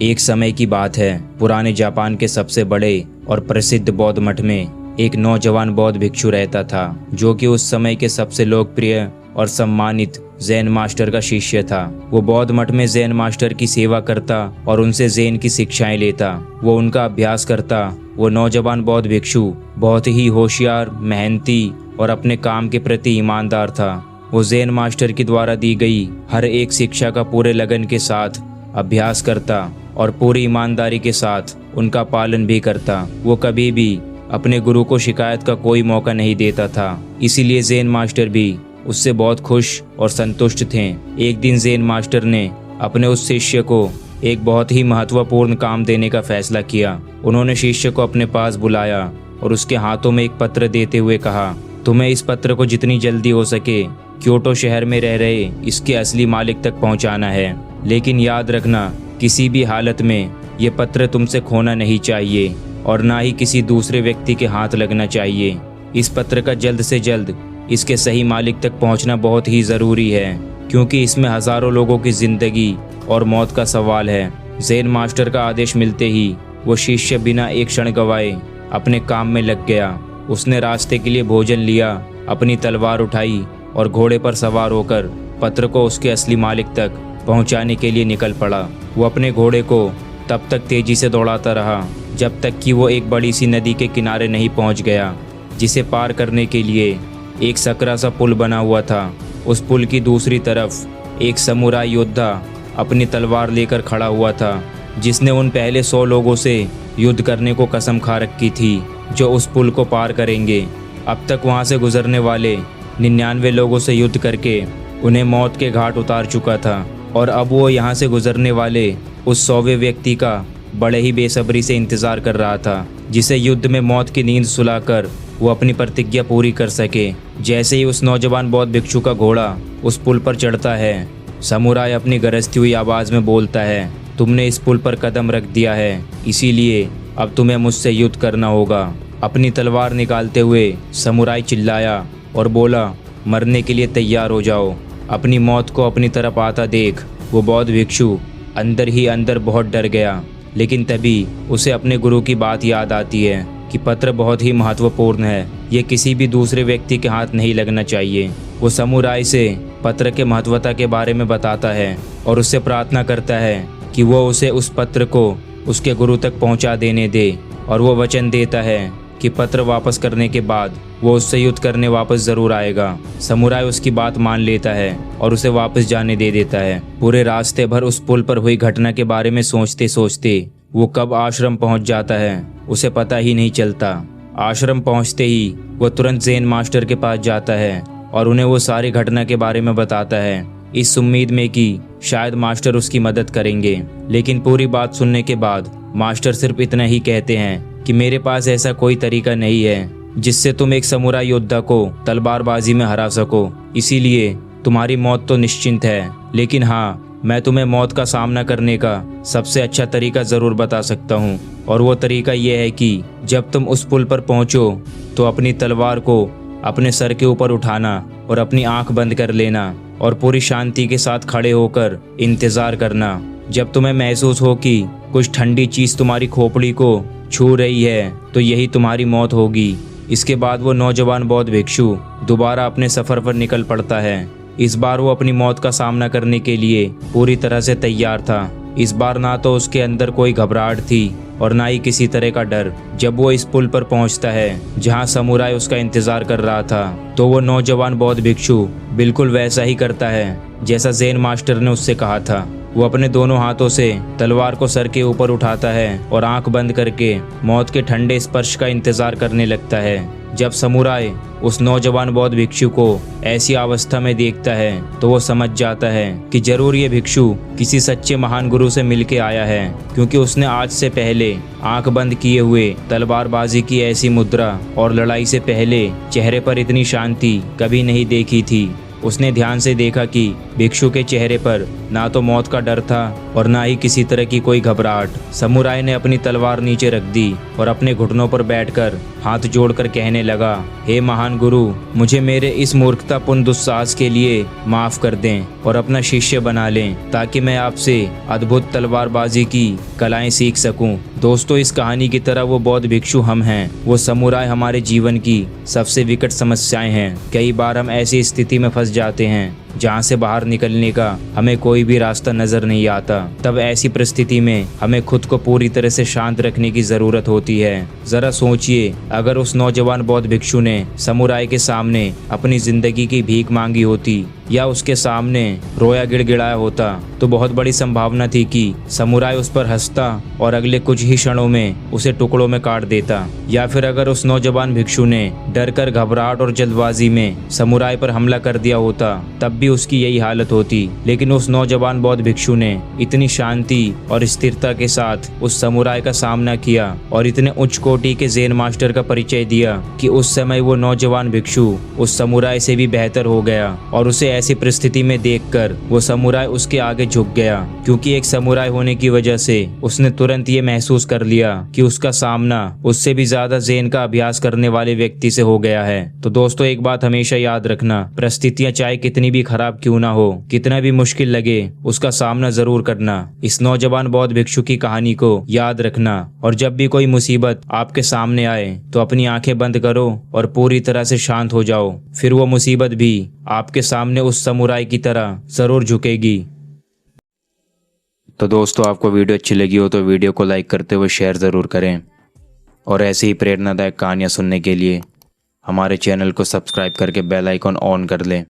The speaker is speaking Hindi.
एक समय की बात है। पुराने जापान के सबसे बड़े और प्रसिद्ध बौद्ध मठ में एक नौजवान बौद्ध भिक्षु रहता था, जो कि उस समय के सबसे लोकप्रिय और सम्मानित जैन मास्टर का शिष्य था। वो बौद्ध मठ में जैन मास्टर की सेवा करता और उनसे जैन की शिक्षाएं लेता। वो उनका अभ्यास करता। वो नौजवान बौद्ध भिक्षु बहुत ही होशियार, मेहनती और अपने काम के प्रति ईमानदार था। वो जैन मास्टर के द्वारा दी गई हर एक शिक्षा का पूरे लगन के साथ अभ्यास करता और पूरी ईमानदारी के साथ उनका पालन भी करता। वो कभी भी अपने गुरु को शिकायत का कोई मौका नहीं देता था। इसीलिए जैन मास्टर भी उससे बहुत खुश और संतुष्ट थे। एक दिन जैन मास्टर ने अपने उस शिष्य को एक बहुत ही महत्वपूर्ण काम देने का फैसला किया। उन्होंने शिष्य को अपने पास बुलाया और उसके हाथों में एक पत्र देते हुए कहा, तुम्हें इस पत्र को जितनी जल्दी हो सके क्योटो शहर में रह रहे इसके असली मालिक तक पहुंचाना है। लेकिन याद रखना, किसी भी हालत में ये पत्र तुमसे खोना नहीं चाहिए और ना ही किसी दूसरे व्यक्ति के हाथ लगना चाहिए। इस पत्र का जल्द से जल्द इसके सही मालिक तक पहुंचना बहुत ही ज़रूरी है, क्योंकि इसमें हज़ारों लोगों की ज़िंदगी और मौत का सवाल है। जैन मास्टर का आदेश मिलते ही वो शिष्य बिना एक क्षण गवाए अपने काम में लग गया। उसने रास्ते के लिए भोजन लिया, अपनी तलवार उठाई और घोड़े पर सवार होकर पत्र को उसके असली मालिक तक पहुंचाने के लिए निकल पड़ा। वो अपने घोड़े को तब तक तेज़ी से दौड़ाता रहा जब तक कि वो एक बड़ी सी नदी के किनारे नहीं पहुंच गया, जिसे पार करने के लिए एक सकरा सा पुल बना हुआ था। उस पुल की दूसरी तरफ एक समुराई योद्धा अपनी तलवार लेकर खड़ा हुआ था, जिसने उन पहले 100 लोगों से युद्ध करने को कसम खा रखी थी जो उस पुल को पार करेंगे। अब तक वहां से गुजरने वाले 99 लोगों से युद्ध करके उन्हें मौत के घाट उतार चुका था और अब वो यहाँ से गुजरने वाले उस 100वें व्यक्ति का बड़े ही बेसब्री से इंतज़ार कर रहा था, जिसे युद्ध में मौत की नींद सुलाकर वो अपनी प्रतिज्ञा पूरी कर सके। जैसे ही उस नौजवान बौद्ध भिक्षु का घोड़ा उस पुल पर चढ़ता है, समुराई अपनी गरजती हुई आवाज़ में बोलता है, तुमने इस पुल पर कदम रख दिया है, इसीलिए अब तुम्हें मुझसे युद्ध करना होगा। अपनी तलवार निकालते हुए समुराई चिल्लाया और बोला, मरने के लिए तैयार हो जाओ। अपनी मौत को अपनी तरफ आता देख वो बौद्ध भिक्षु अंदर ही अंदर बहुत डर गया। लेकिन तभी उसे अपने गुरु की बात याद आती है कि पत्र बहुत ही महत्वपूर्ण है, ये किसी भी दूसरे व्यक्ति के हाथ नहीं लगना चाहिए। वो समुराई से पत्र के महत्वता के बारे में बताता है और उससे प्रार्थना करता है कि वो उसे उस पत्र को उसके गुरु तक पहुंचा देने दे, और वो वचन देता है कि पत्र वापस करने के बाद वो उससे युद्ध करने वापस ज़रूर आएगा। समुराई उसकी बात मान लेता है और उसे वापस जाने दे देता है। पूरे रास्ते भर उस पुल पर हुई घटना के बारे में सोचते सोचते वो कब आश्रम पहुंच जाता है उसे पता ही नहीं चलता। आश्रम पहुंचते ही वो तुरंत जैन मास्टर के पास जाता है और उन्हें वो सारी घटना के बारे में बताता है, इस उम्मीद में कि शायद मास्टर उसकी मदद करेंगे। लेकिन पूरी बात सुनने के बाद मास्टर सिर्फ इतना ही कहते हैं कि मेरे पास ऐसा कोई तरीका नहीं है जिससे तुम एक समुराई योद्धा को तलवारबाजी में हरा सको, इसीलिए तुम्हारी मौत तो निश्चिंत है। लेकिन हाँ, मैं तुम्हें मौत का सामना करने का सबसे अच्छा तरीका ज़रूर बता सकता हूँ, और वो तरीका ये है कि जब तुम उस पुल पर पहुँचो तो अपनी तलवार को अपने सर के ऊपर उठाना और अपनी आंख बंद कर लेना और पूरी शांति के साथ खड़े होकर इंतज़ार करना। जब तुम्हें महसूस हो कि कुछ ठंडी चीज़ तुम्हारी खोपड़ी को छू रही है तो यही तुम्हारी मौत होगी। इसके बाद वो नौजवान बौद्ध भिक्षु दोबारा अपने सफ़र पर निकल पड़ता है। इस बार वो अपनी मौत का सामना करने के लिए पूरी तरह से तैयार था। इस बार ना तो उसके अंदर कोई घबराहट थी और ना ही किसी तरह का डर। जब वो इस पुल पर पहुंचता है जहां समुराई उसका इंतजार कर रहा था, तो वो नौजवान बौद्ध भिक्षु बिल्कुल वैसा ही करता है जैसा जैन मास्टर ने उससे कहा था। वो अपने दोनों हाथों से तलवार को सर के ऊपर उठाता है और आंख बंद करके मौत के ठंडे स्पर्श का इंतजार करने लगता है। जब समुराई उस नौजवान बौद्ध भिक्षु को ऐसी अवस्था में देखता है तो वो समझ जाता है कि जरूर ये भिक्षु किसी सच्चे महान गुरु से मिलके आया है, क्योंकि उसने आज से पहले आंख बंद किए हुए तलवारबाजी की ऐसी मुद्रा और लड़ाई से पहले चेहरे पर इतनी शांति कभी नहीं देखी थी। उसने ध्यान से देखा कि भिक्षु के चेहरे पर ना तो मौत का डर था और ना ही किसी तरह की कोई घबराहट। समुराई ने अपनी तलवार नीचे रख दी और अपने घुटनों पर बैठकर हाथ जोड़कर कहने लगा, हे महान गुरु, मुझे मेरे इस मूर्खतापूर्ण दुस्साहस के लिए माफ कर दें और अपना शिष्य बना लें ताकि मैं आपसे अद्भुत तलवारबाजी की कलाएं सीख सकूं। दोस्तों, इस कहानी की तरह वो बौद्ध भिक्षु हम हैं। वो समुराई हमारे जीवन की सबसे विकट समस्याएं हैं। कई बार हम ऐसी स्थिति में फंस जाते हैं जहां से बाहर निकलने का हमें कोई भी रास्ता नजर नहीं आता। तब ऐसी परिस्थिति में हमें खुद को पूरी तरह से शांत रखने की जरूरत होती है। जरा सोचिए, अगर उस नौजवान बौद्ध भिक्षु ने समुराई के सामने अपनी जिंदगी की भीख मांगी होती या उसके सामने रोया गिड़गिड़ाया होता तो बहुत बड़ी संभावना थी कि समुराई उस पर हंसता और अगले कुछ ही क्षणों में उसे टुकड़ों में काट देता। या फिर अगर उस नौजवान भिक्षु ने डरकर, घबराहट और जल्दबाजी में समुराई पर हमला कर दिया होता तब भी उसकी यही हालत होती। लेकिन उस नौजवान बौद्ध भिक्षु ने इतनी शांति और स्थिरता के साथ उस समुराई का सामना किया और इतने उच्च कोटि के ज़ेन मास्टर का परिचय दिया कि उस समय वो नौजवान भिक्षु उस समुराई से भी बेहतर हो गया। और उसे ऐसी परिस्थिति में देखकर वो समुराई उसके आगे झुक गया, क्योंकि एक समुराई होने की वजह से उसने तुरंत ये महसूस कर लिया कि उसका सामना उससे भी ज्यादा ज़ेन का अभ्यास करने वाले व्यक्ति से हो गया है। तो दोस्तों, एक बात हमेशा याद रखना, परिस्थितियां चाहे कितनी भी खराब क्यों ना हो, कितना भी मुश्किल लगे, उसका सामना जरूर करना। इस नौजवान बौद्ध भिक्षु की कहानी को याद रखना और जब भी कोई मुसीबत आपके सामने आए तो अपनी आंखें बंद करो और पूरी तरह से शांत हो जाओ। फिर वो मुसीबत भी आपके सामने उस समुराई की तरह जरूर झुकेगी। तो दोस्तों, आपको वीडियो अच्छी लगी हो तो वीडियो को लाइक करते हुए शेयर ज़रूर करें और ऐसे ही प्रेरणादायक कहानियाँ सुनने के लिए हमारे चैनल को सब्सक्राइब करके बेल आइकॉन ऑन कर लें।